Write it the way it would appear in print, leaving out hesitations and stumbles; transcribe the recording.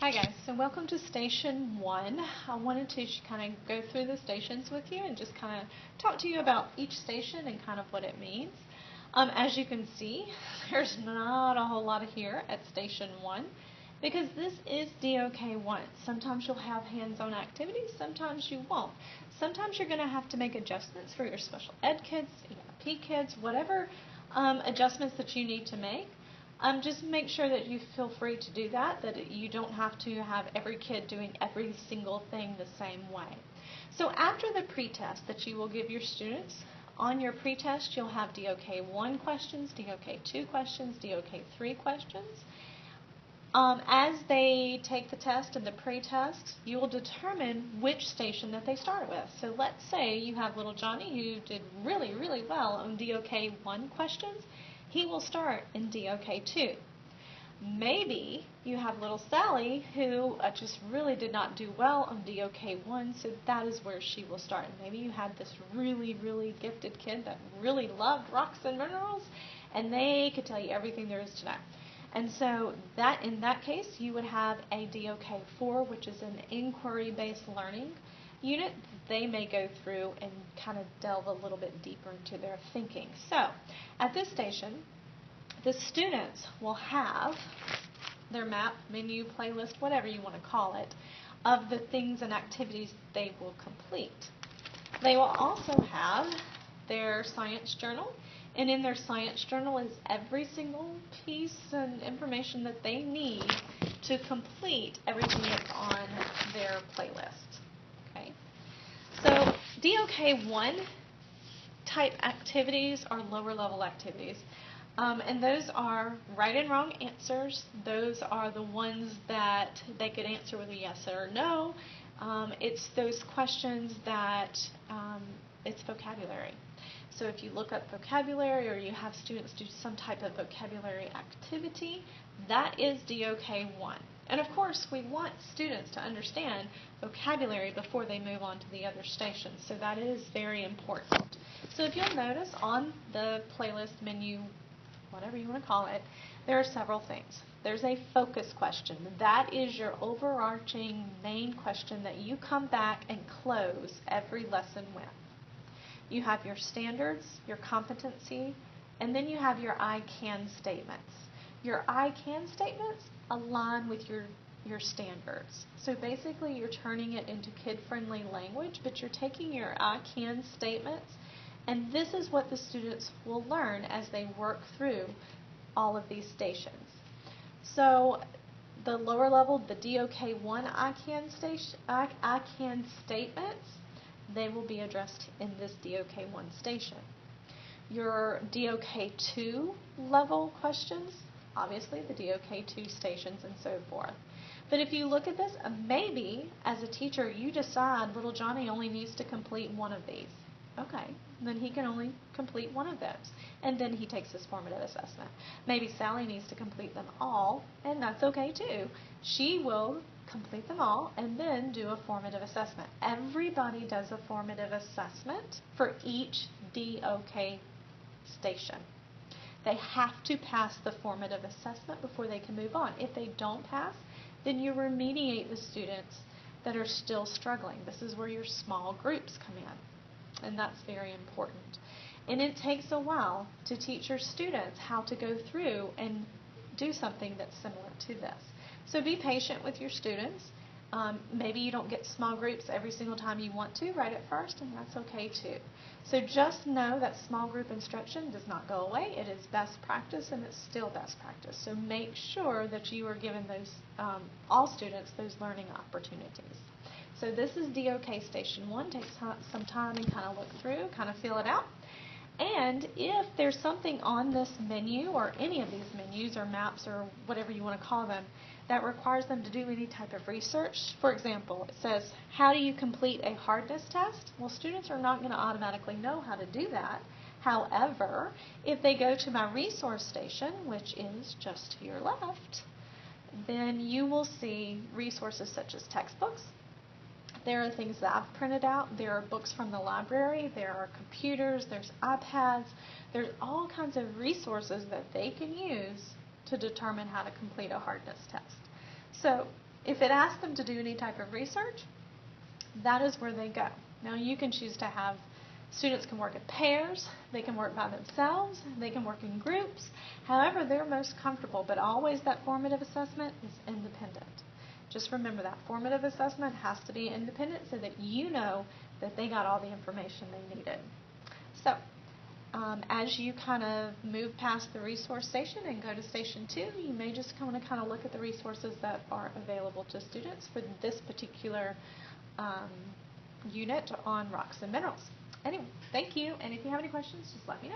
Hi guys, so welcome to Station 1. I wanted to kind of go through the stations with you and just kind of talk to you about each station and kind of what it means. As you can see, there's not a whole lot here at Station 1 because this is DOK 1. Sometimes you'll have hands-on activities, sometimes you won't. Sometimes you're going to have to make adjustments for your special ed kids, EIP kids, whatever adjustments that you need to make. Just make sure that you feel free to do that you don't have to have every kid doing every single thing the same way. So after the pretest that you will give your students, on your pretest you'll have DOK 1 questions, DOK 2 questions, DOK 3 questions. As they take the test and the pretest, you will determine which station that they start with. So let's say you have little Johnny who did really, really well on DOK 1 questions. He will start in DOK 2. Maybe you have little Sally who just really did not do well on DOK 1, so that is where she will start. Maybe you had this really, really gifted kid that really loved rocks and minerals, and they could tell you everything there is to know. And so in that case, you would have a DOK 4, which is an inquiry-based learning unit. They may go through and kind of delve a little bit deeper into their thinking. So at this station, the students will have their map, menu, playlist, whatever you want to call it, of the things and activities they will complete. They will also have their science journal, and in their science journal is every single piece and information that they need to complete everything that's on their playlist. So DOK 1 type activities are lower level activities, and those are right and wrong answers. Those are the ones that they could answer with a yes or no. It's those questions that it's vocabulary. So if you look up vocabulary or you have students do some type of vocabulary activity, that is DOK 1. And of course, we want students to understand vocabulary before they move on to the other stations, so that is very important. So if you'll notice on the playlist menu, whatever you want to call it, there are several things. There's a focus question. That is your overarching main question that you come back and close every lesson with. You have your standards, your competency, and then you have your I can statements. Your I can statements align with your standards. So basically you're turning it into kid-friendly language, but you're taking your I can statements, and this is what the students will learn as they work through all of these stations. So the lower level, the DOK 1 I can statements, they will be addressed in this DOK 1 station. Your DOK 2 level questions, obviously the DOK 2 stations and so forth. But if you look at this, maybe as a teacher you decide little Johnny only needs to complete one of these. Okay, then he can only complete one of those, and then he takes his formative assessment. Maybe Sally needs to complete them all, and that's okay too. She will complete them all and then do a formative assessment. Everybody does a formative assessment for each DOK station. They have to pass the formative assessment before they can move on. If they don't pass, then you remediate the students that are still struggling. This is where your small groups come in, and that's very important. And it takes a while to teach your students how to go through and do something that's similar to this. So be patient with your students. Maybe you don't get small groups every single time you want to right at first, and that's okay too. So just know that small group instruction does not go away. It is best practice, and it's still best practice. So make sure that you are giving those all students those learning opportunities. So this is DOK Station 1. Take some time and kind of look through, kind of feel it out. And if there's something on this menu or any of these menus or maps or whatever you want to call them that requires them to do any type of research, for example, it says, how do you complete a hardness test? Well, students are not going to automatically know how to do that. However, if they go to my resource station, which is just to your left, then you will see resources such as textbooks. There are things that I've printed out. There are books from the library. There are computers. There's iPads. There's all kinds of resources that they can use to determine how to complete a hardness test. So If it asks them to do any type of research, that is where they go. Now you can choose to have students can work in pairs, they can work by themselves, they can work in groups, however they're most comfortable, but always that formative assessment is independent. Just remember that formative assessment has to be independent so that you know that they got all the information they needed. So, as you kind of move past the resource station and go to station 2, you may just kind of look at the resources that are available to students for this particular unit on rocks and minerals. Anyway, thank you, and if you have any questions, just let me know.